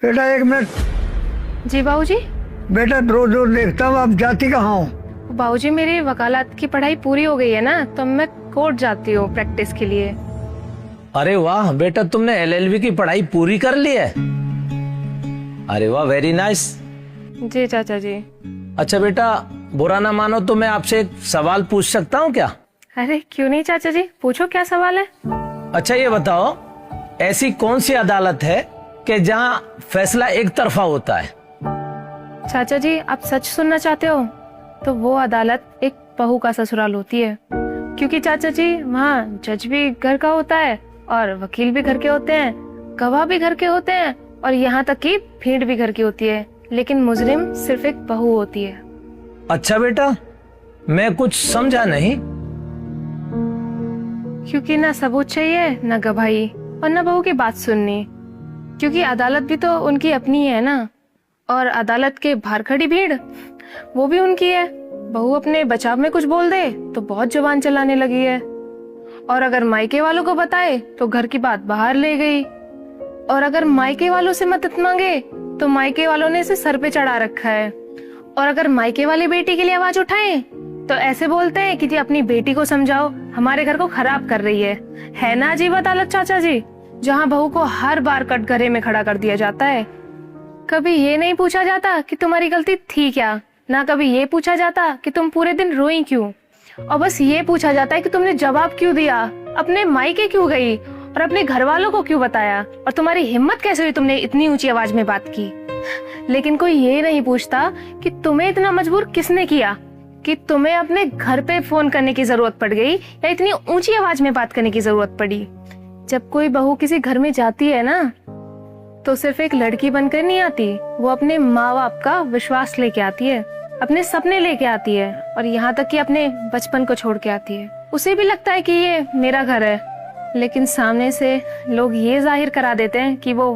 बेटा 1 मिनट। जी बाबूजी। बेटा रोज रोज देखता हूँ, आप जाती कहाँ हो? बाबूजी मेरी वकालत की पढ़ाई पूरी हो गई है ना, तो मैं कोर्ट जाती हूँ प्रैक्टिस के लिए। अरे वाह बेटा, तुमने LLB की पढ़ाई पूरी कर ली है? अरे वाह, वेरी नाइस। जी चाचा जी। अच्छा बेटा, बुरा ना मानो तो मैं आपसे एक सवाल पूछ सकता हूँ क्या? अरे क्यों नहीं चाचा जी, पूछो क्या सवाल है। अच्छा ये बताओ, ऐसी कौन सी अदालत है कि जहाँ फैसला एक तरफा होता है? चाचा जी आप सच सुनना चाहते हो तो वो अदालत एक बहू का ससुराल होती है, क्योंकि चाचा जी वहाँ जज भी घर का होता है और वकील भी घर के होते हैं, गवाह भी घर के होते हैं और यहाँ तक कि भीड़ भी घर की होती है, लेकिन मुजरिम सिर्फ एक बहू होती है। अच्छा बेटा, मैं कुछ समझा नहीं। क्योंकि ना सबूत चाहिए, ना गवाही और ना बहू की बात सुननी, क्योंकि अदालत भी तो उनकी अपनी है ना, और अदालत के बाहर खड़ी भीड़ वो भी उनकी है। बहू अपने बचाव में कुछ बोल दे तो बहुत जुबान चलाने लगी है, और अगर मायके वालों को बताए तो घर की बात बाहर ले गई, और अगर मायके वालों से मदद मांगे तो मायके वालों ने इसे सर पे चढ़ा रखा है, और अगर मायके वाली बेटी के लिए आवाज उठाएं तो ऐसे बोलते हैं कि जी अपनी बेटी को समझाओ, हमारे घर को खराब कर रही है ना अजीब अदालत चाचा जी, जहाँ बहू को हर बार कटघरे में खड़ा कर दिया जाता है। कभी ये नहीं पूछा जाता कि तुम्हारी गलती थी क्या, ना कभी ये पूछा जाता कि तुम पूरे दिन रोई क्यों, और बस ये पूछा जाता है कि तुमने जवाब क्यों दिया, अपने मायके क्यों गई और अपने घर वालों को क्यों बताया, और तुम्हारी हिम्मत कैसे हुई तुमने इतनी ऊंची आवाज में बात की। लेकिन कोई ये नहीं पूछता कि तुम्हें इतना मजबूर किसने किया कि तुम्हें अपने घर पे फोन करने की जरूरत पड़ गई या इतनी ऊंची आवाज में बात करने की जरूरत पड़ी। जब कोई बहू किसी घर में जाती है ना, तो सिर्फ एक लड़की बनकर नहीं आती, वो अपने माँ बाप का विश्वास लेके आती है, अपने सपने लेके आती है, और यहाँ तक कि अपने बचपन को छोड़ के आती है। उसे भी लगता है कि ये मेरा घर है, लेकिन सामने से लोग ये जाहिर करा देते हैं कि वो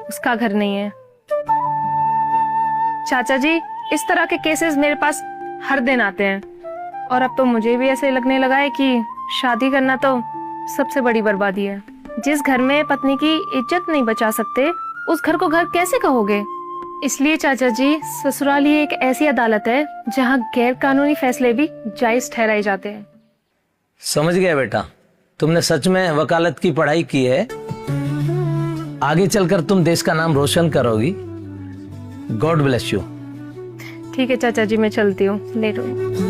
उसका घर नहीं है। चाचा जी इस तरह के केसेस मेरे पास हर दिन आते हैं, और अब तो मुझे भी ऐसे लगने लगा है कि शादी करना तो सबसे बड़ी बर्बादी है। जिस घर में पत्नी की इज्जत नहीं बचा सकते, उस घर को घर कैसे कहोगे। इसलिए चाचा जी ससुराल ही एक ऐसी अदालत है जहाँ गैर कानूनी फैसले भी जायज ठहराए जाते हैं। समझ गया बेटा, तुमने सच में वकालत की पढ़ाई की है, आगे चलकर तुम देश का नाम रोशन करोगी। God bless you. ठीक है चाचा जी, मैं चलती हूँ, लेट हो।